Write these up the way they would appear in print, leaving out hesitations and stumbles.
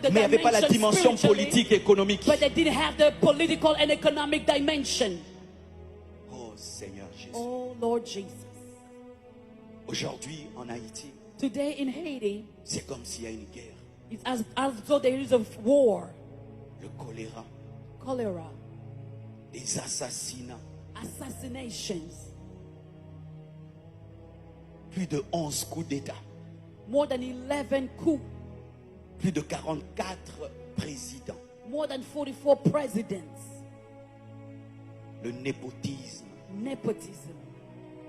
the mais il n'y avait pas la dimension spiritually, politique et économique. but they didn't have the political and economic dimension. Oh Seigneur Jésus. Oh Lord Jesus. Aujourd'hui en Haïti, Today in Haiti, c'est comme s'il y a une guerre. it's as though there is a war, Le choléra, cholera, les assassinats. assassinations, Plus de 11 coups d'État. more than 11 coups, Plus de 44 présidents. more than 44 presidents, Le népotisme. nepotism.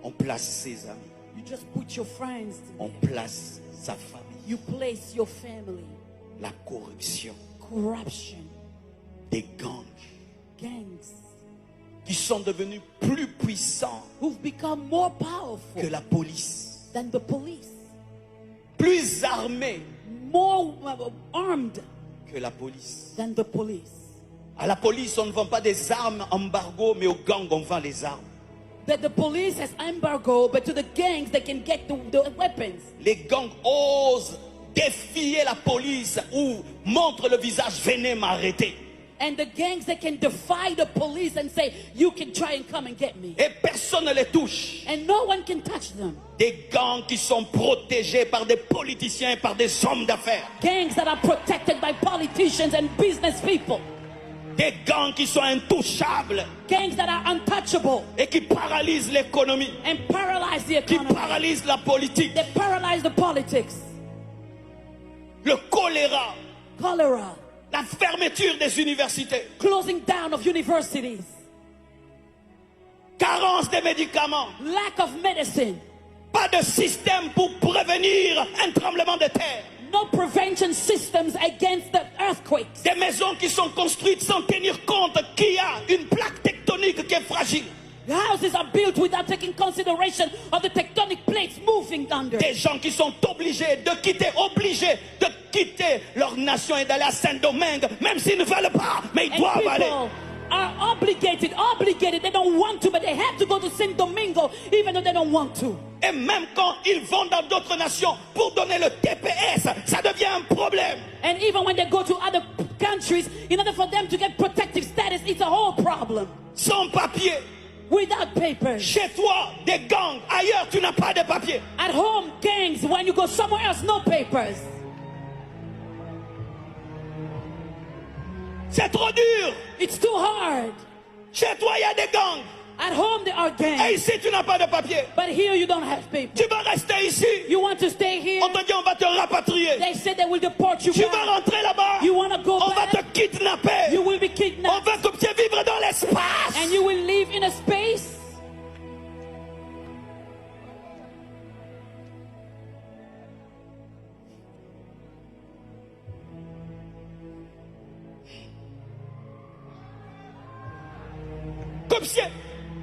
On place ses amis. You just put your friends On there. place sa famille. You place your family. La corruption. Corruption, Des gangs gangs, qui sont devenus plus puissants who've become more que powerful la police. than the police, Plus armés more armed que la police. than the police. À la police, on ne vend pas des armes embargo, mais aux gangs, on vend les armes. That the police has embargo, but to the gangs they can get the weapons. Les gangs osent défier la police ou montrent le visage, venez m'arrêter. And the gangs they can defy the police and say, you can try and come and get me. Et personne ne les touche. And no one can touch them. Des gangs qui sont protégés par des politiciens et par des hommes d'affaires. Gangs that are protected by politicians and business people. Des gangs qui sont intouchables Gangs that are untouchable et qui paralysent l'économie, and paralyze the qui economy. paralysent la politique. They paralyze the politics. Le choléra, Cholera, la fermeture des universités, closing down of universities, carence des médicaments, lack of medicine, pas de système pour prévenir un tremblement de terre. no prevention systems against the earthquakes. Des maisons qui sont construites sans tenir compte qu'il y a une plaque tectonique qui est fragile. Houses are built without taking consideration of the tectonic plates moving under. Des gens qui sont obligés de quitter leur nation et d'aller à Saint-Domingue, même s'ils ne veulent pas, mais ils And doivent aller. people are obligated. They don't want to, but they have to go to Saint Domingo even though they don't want to. Et même quand ils vont dans d'autres nations pour donner le TPS, ça devient un problème. And even when they go to other countries, in order for them to get protective status, it's a whole problem. Sans papier. Without papers. Chez toi, des gangs. Ailleurs, tu n'as pas de papier. At home, gangs. When you go somewhere else, no papers. C'est trop dur. It's too hard. Chez toi, il y a des gangs. At home, there are Et gangs. ici, tu n'as pas de papier. But here, you don't have papers. Tu vas rester ici. You want to stay here? On te dit, on va te rapatrier. They say they will deport you Tu vas back. rentrer là-bas. You want to go On va te back? kidnapper. You will be On kidnapped. va te faire vivre dans l'espace. And you will live in a space. Comme si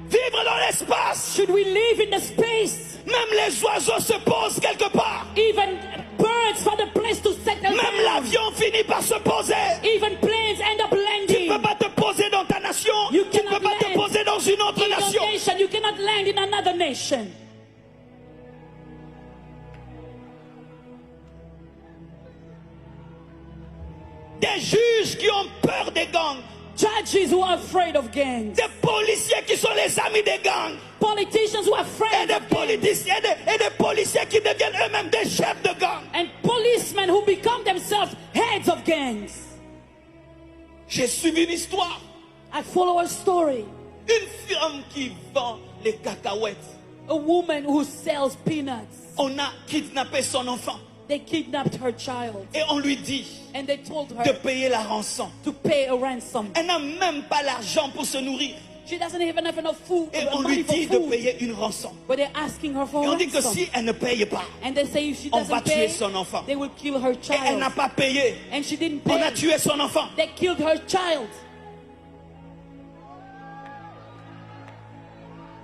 vivre dans l'espace. Should we live in the space? Même les oiseaux se posent quelque part. Even birds find a place to settle Même down. l'avion finit par se poser. Even planes end up Tu ne landing. peux pas te poser dans ta nation. You Tu ne cannot peux pas te land poser dans une autre in your nation. nation. You cannot land in another nation. Des juges qui ont peur des gangs. Judges who are afraid of gangs. Des policiers qui sont les amis des gangs. Politicians who are Et afraid des of gangs. politiciens et des policiers qui deviennent eux-mêmes des chefs de gangs. And policemen who become themselves heads of gangs. J'ai suivi une histoire. I follow a story. Une femme qui vend les cacahuètes. A woman who sells peanuts. On a kidnappé son enfant. They kidnapped her child. Et on lui dit And they told de her payer la rançon. to pay a ransom. Elle n'a même pas l'argent pour se nourrir. She doesn't even have enough food. Et on money lui for dit de food. payer une rançon. But they're asking her for Et a on dit que ransom. si elle ne paye pas, And they say if she on va doesn't tuer pay, son enfant. they will kill her Et elle n'a child. pas payé. And she didn't On a pay. tué son enfant. They killed her child.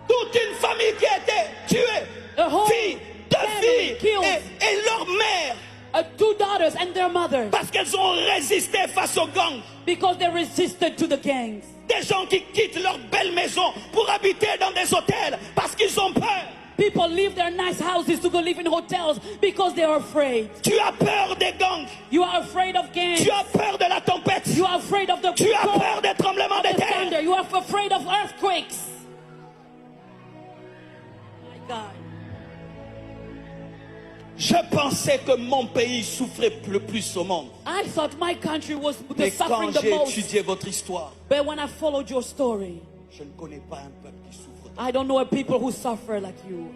Toute une famille qui a été tuée. A whole Filles, deux family filles killed. et leur mère. Two daughters and their mother. Parce qu'elles ont résisté face aux gangs. Because they resisted to the gangs. Des gens qui quittent leur belle maison pour habiter dans des hôtels parce qu'ils ont peur. People leave their nice houses to go live in hotels because they are afraid. Tu as peur des gangs. You are afraid of gangs. Tu as peur de la tempête. You are afraid of the Tu as peur des tremblements de terre. thunder. You are afraid of earthquakes. My God. Je pensais que mon pays souffrait le plus au monde. I thought my country was Mais suffering quand the j'ai most. étudié votre histoire, But when I followed your story, je ne connais pas un peuple qui souffre. I don't know a people who suffer like you.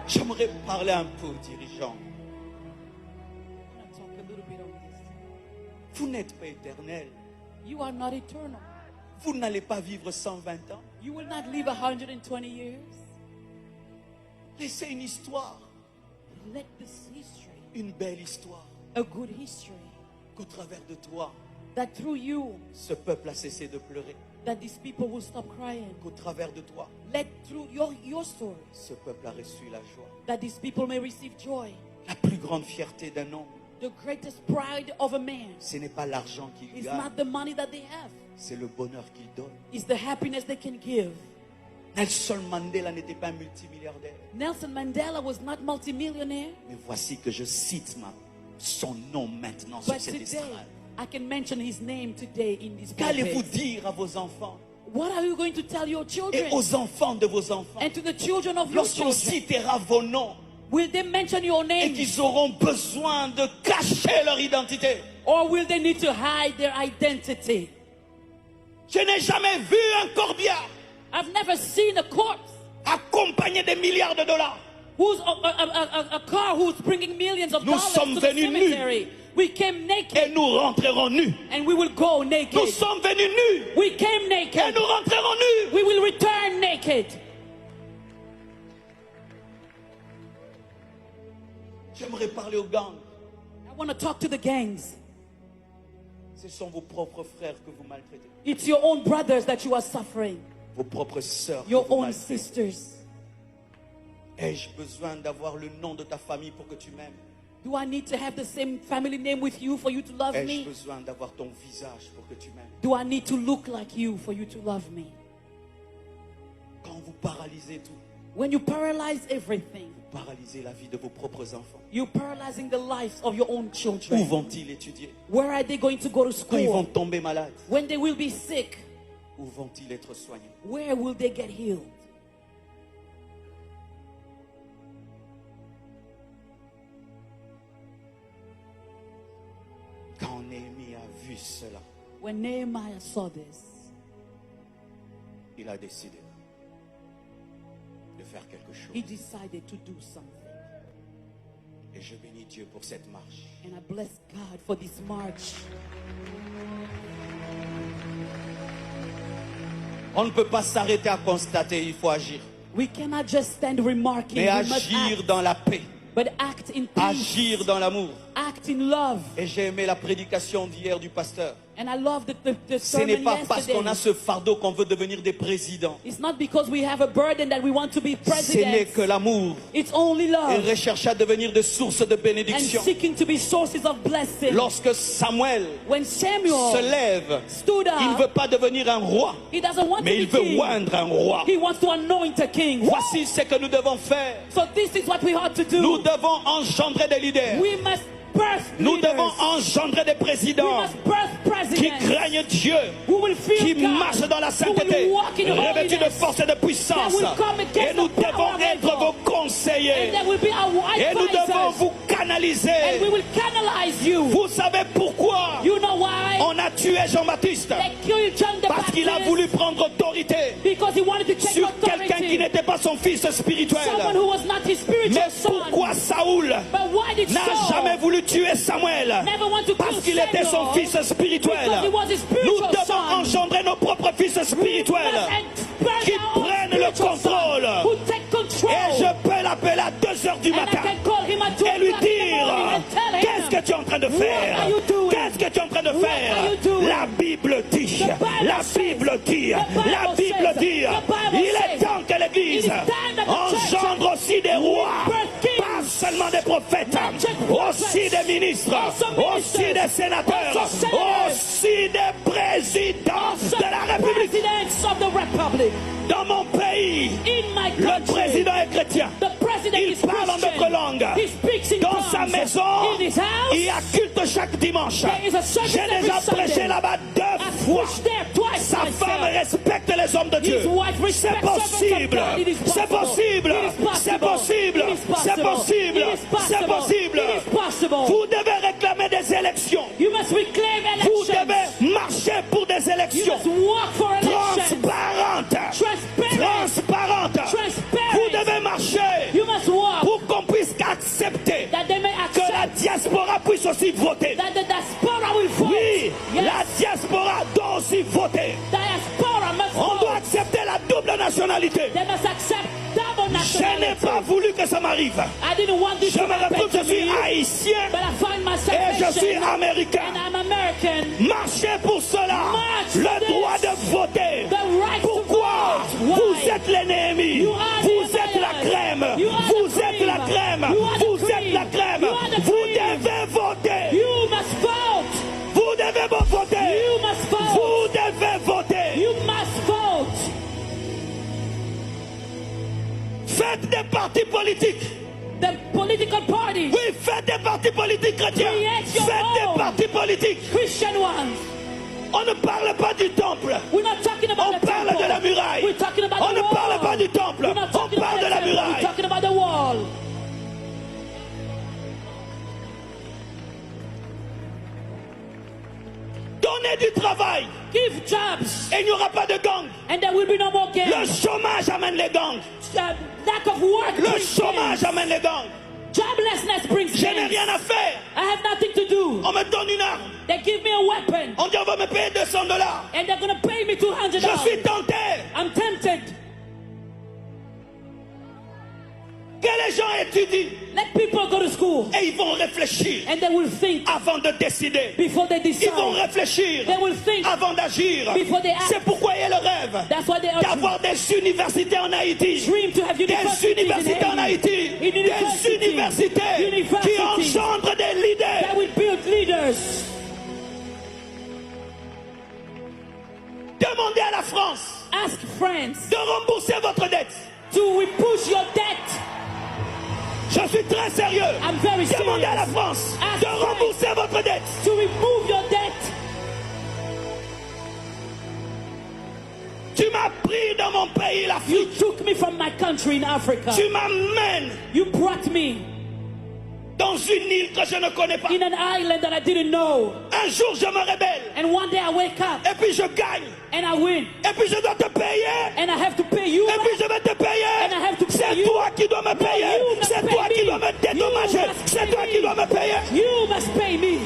J'aimerais parler un peu aux dirigeants. Talk a little bit on this. Vous n'êtes pas éternel. You are not eternal. Vous n'allez pas vivre 120 ans. You will not live 120 years. Laissez une histoire, Let this history, une belle histoire, a good history, qu'au travers de toi, that through you, ce peuple a cessé de pleurer. that these people will stop crying. Qu'au travers de toi, Let through your story, ce peuple a reçu la joie. that these people may receive joy. La plus grande fierté d'un homme, The greatest pride of a man ce n'est pas l'argent qu'il is gagne, not the money that they have. c'est le bonheur qu'il donne. It's the happiness they can give. Nelson Mandela n'était pas un multimilliardaire. Nelson Mandela was not multimillionaire, Mais voici que je cite son nom maintenant sur but cette today estrade. I can mention his name today in this Qu'allez-vous pulpit. dire à vos enfants What are you going to tell your et children aux enfants de vos enfants and to the children of your lorsqu'on children? citera vos noms Will they mention your et name, qu'ils auront besoin de cacher leur identité? or will they need to hide their identity? Je n'ai jamais vu un corbillard I've never seen a corpse accompagné des milliards de dollars. who's a car who's bringing millions of Nous dollars sommes to the venus nus. cemetery. We came naked Et nous rentrerons nus. and we will go naked. Nous sommes venus nus We came et naked. nous rentrerons nus. We will return naked. J'aimerais parler aux gangs. I want to talk to the gangs. Ce sont vos propres frères que vous maltraitez. It's your own brothers that you are suffering, Vos propres sœurs que your vous own maltraitez. sisters. Ai-je besoin d'avoir le nom de ta famille pour que tu m'aimes? Do I need to have the same family name with you for you to love Ai-je me? besoin d'avoir ton visage pour que tu m'aimes? Do I need to look like you for you to love me? Quand vous paralysez tout, When you paralyze everything, vous paralysez la vie de vos propres enfants. you're paralyzing the lives of your own Où children. vont-ils étudier? Where are they going to go to Quand ils vont school? tomber malades, When they will be sick, où vont-ils être soignés? where will they get healed? Quand Néhémie a vu cela, When Nehemiah saw this, il a décidé de faire quelque chose. he decided to do something. Et je bénis Dieu pour cette marche. And I bless God for this march. On ne peut pas s'arrêter à constater, il faut agir. We cannot just stand remarking. Mais We must agir act, dans la paix, but act in peace, agir dans l'amour. act in love. Et j'ai aimé la prédication d'hier du pasteur. And I love the Ce n'est sermon pas parce qu'on yesterday. a ce fardeau qu'on veut devenir des présidents. It's not because we have a burden that we want to be Ce n'est que president. l'amour. It's only Et love recherche à devenir des sources de and bénédiction. seeking to be sources of blessing. Lorsque Samuel When se Samuel lève, stood il ne up, veut pas devenir un roi, he doesn't want mais to il be veut king. oindre un roi. He wants to anoint a king. Voici ce que nous devons faire. So this is what we ought to Nous do. devons engendrer des leaders. We must birth Nous leaders. devons engendrer des We présidents must birth qui presidents craignent Dieu, who will fear qui God, marchent dans la who will sainteté, walk in revêtus de holiness, force et de puissance. that will come against Et nous the power devons of être evil. vos conseillers. and that will be our Et nous devons advisors. vous And we canaliser. will canalize you. Vous savez pourquoi You know why? on a tué Jean-Baptiste? They killed John the Parce qu'il a Baptist voulu prendre autorité because he wanted to take sur quelqu'un qui authority. n'était pas son fils Someone spirituel. who was not his spiritual Mais son. pourquoi Saoul But why did n'a jamais Saul voulu tuer Samuel? never want to Parce kill qu'il était son Samuel? fils spirituel. Because he was his Nous spiritual devons son. engendrer nos propres fils spirituels qui prennent le contrôle. Who take control. Et je peux l'appeler à 2 heures du And I matin can call him at 2 et lui o'clock in the morning dire: and tell him, qu'est-ce que tu es en train de faire? What are you doing? Qu'est-ce que tu es en train de What faire? are you doing? La Bible dit, The Bible la says, Bible dit, the Bible la Bible says, dit, the Bible il est says, temps que l'Église engendre aussi des rois, pas seulement des prophètes, aussi des ministres, aussi des sénateurs, aussi des présidents de la République. Dans mon pays, le président est chrétien. Il parle en d'autres langues. Dans sa maison, il y a culte chaque dimanche. J'ai déjà prêché là-bas 2 fois. Sa femme respecte les hommes de Dieu. C'est possible. C'est possible. C'est possible. C'est possible. C'est possible. Vous devez réclamer des élections. Vous devez marcher pour des élections transparentes. Transparentes. Vous devez marcher pour qu'on puisse accepter que la diaspora puisse aussi voter. Oui, la diaspora doit aussi voter. On doit accepter la double nationalité. Je n'ai pas voulu que ça m'arrive. Je me retrouve, je suis haïtien et je suis américain. Marchez pour cela. Le droit de voter. Pourquoi? Vous êtes l'ennemi. Vous êtes la crème. Vous êtes la crème. Vous êtes la crème. Vous devez voter. Vous devez voter. Vous devez voter. Faites des partis politiques. The political parties. Oui, faites des partis politiques chrétiens. Faites des partis politiques. Christian ones. On ne parle pas du temple. We're not talking about On parle de la muraille. We're talking about On the ne wall. parle pas du temple. We're not On talking parle about de la the temple. We're muraille. talking about the wall. Donnez du travail. Give jobs. Et il n'y aura pas de gang. And there will be no more gangs. Le chômage amène les gangs. Lack of work Le brings chômage gangs. amène les gangs. Joblessness brings Je n'ai gangs. rien à faire. I have nothing to do. On me donne une arme. They give me a weapon. On dit on va me payer $200. And they're going to pay me $200. Je suis tenté. I'm tempted. Que les gens étudient. Let people go to school. Et ils vont réfléchir And they will think avant de décider. before they decide. Ils vont réfléchir They will think avant d'agir. before they act. C'est pourquoi il y a le rêve That's why they are d'avoir des universités en Haïti. dream to have Des universities universités in en Haiti. Haïti. Des University. universités qui engendrent des leaders. That will build leaders. Demandez à la France Ask friends de rembourser votre dette. to push your debt. Je suis très sérieux. I'm very serious. Demandez à la France Ask de rembourser votre dette. To remove your debt. Tu m'as pris dans mon pays, You l'Afrique. took me from my country in Africa. Tu m'amènes You brought me dans une île que je ne connais pas. in an island that I didn't know. Un jour, je me rebelle. And one day I wake up Et puis je gagne. and I win. Et puis je dois te payer. And I have to pay you Et puis back. je vais te payer. And I have to pay C'est you. toi qui dois me payer. you must C'est pay toi qui me. dois me dédommager. You must C'est pay toi me. qui dois me payer. You must pay me.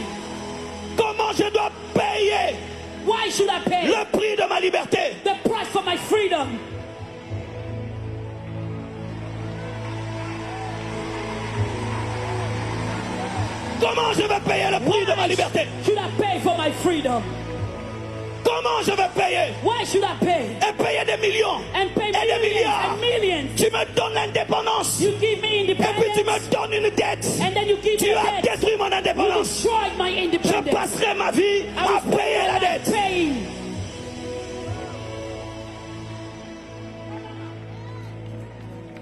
Comment je dois payer Why should I pay? le prix de ma liberté? The price for my freedom. Comment je vais payer le prix de ma liberté? Should I pay for my freedom? Comment je vais payer? Why should I pay? Et payer des millions And pay et des millions milliards. and millions. Tu me donnes l'indépendance. You give me Et puis tu independence. me donnes une dette. And then you give Tu me as debt. détruit mon You indépendance. destroyed my Je independence. passerai ma vie I à will payer la dette. paying.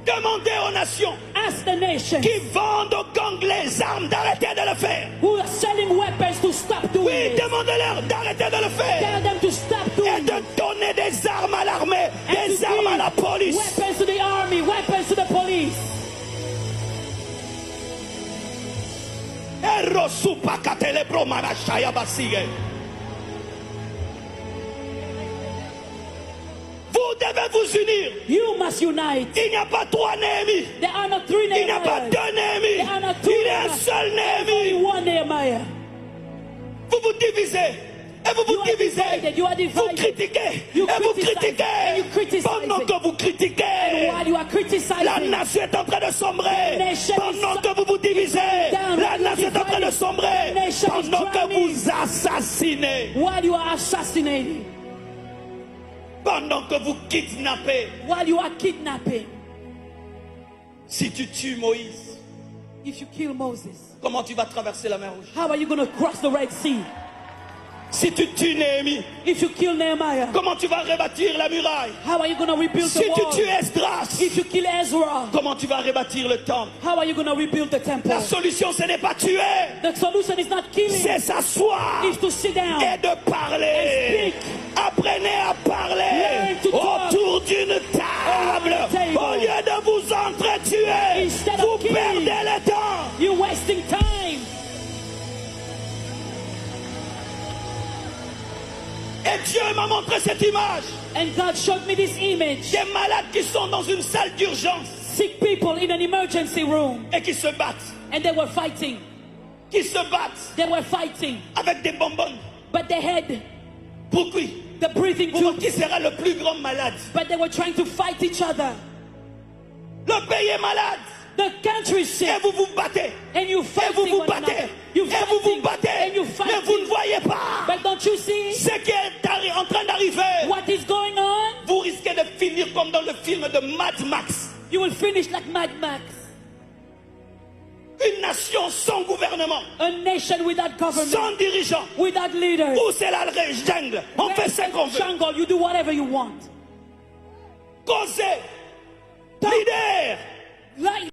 Demandez aux nations Ask the nations qui vendent aux gangs les armes d'arrêter de le faire. who are selling weapons to stop doing Oui, it. demandez-leur d'arrêter de le faire. Tell them to stop Et doing de it. donner des armes à l'armée, And to des armes à la give police. weapons to the army, weapons to the police. Vous devez vous unir. You must unite. Il n'y a pas 3 Néhémies. There are not 3 Il n'y a pas Nehemiahs. 2 Néhémies. There are not 2 Il y a un Nehemiahs. seul Only Néhémie. one Nehemiah. Vous vous divisez. Et vous You vous are divisez. divided. You are Vous divided. critiquez. You Et vous criticize. And you critiquez. criticize. Pendant que vous And critiquez. while you are La criticizing, nation est en train de sombrer. The nation is Pendant que vous vous divisez. down. La nation est en train de sombrer. The nation is Pendant que drowning. vous assassinez. while you are assassinating, Pendant que vous kidnappez. while you are kidnapping, Si tu tues Moïse, if you kill Moses, comment tu vas traverser la mer Rouge? how are you going to cross the Red Sea? Si tu tues Néhémie, if you kill Nehemiah, comment tu vas rebâtir la muraille? how are you going to rebuild Si the tu wall? tues Esdras, If you kill Ezra, comment tu vas rebâtir le temple? how are you going to rebuild the temple? La solution, ce n'est pas tuer, The solution is not killing, c'est s'asseoir it's to sit down et de parler. and speak. Apprenez à parler Learn to talk autour d'une table. around the table. Au lieu de vous entretuer, Instead vous of killing, perdez le temps. you're wasting time. Et Dieu m'a montré cette image. And God showed me this image. Des malades qui sont dans une salle d'urgence Sick people in an emergency room, et qui se battent. and they were fighting. Qui se battent They were fighting, avec des bonbonnes. but they had Pour qui? the breathing Pour voir tube, qui sera le plus grand malade. but they were trying to fight each other. Le pays est malade. The country is sick, Et vous vous battez. and you Et fight vous vous one battez. another. You Et vous vous fighting, battez. and you Mais vous ne fighting. voyez pas But don't you see ce qui est en train d'arriver. what is going on? Vous risquez de finir comme dans le film de Mad Max. You will finish like Mad Max. Une nation sans gouvernement, A nation without government, sans dirigeant. without leaders. Où c'est la jungle? On fait ce qu'on veut. Jungle, you do whatever you want. Causer. Leader. Like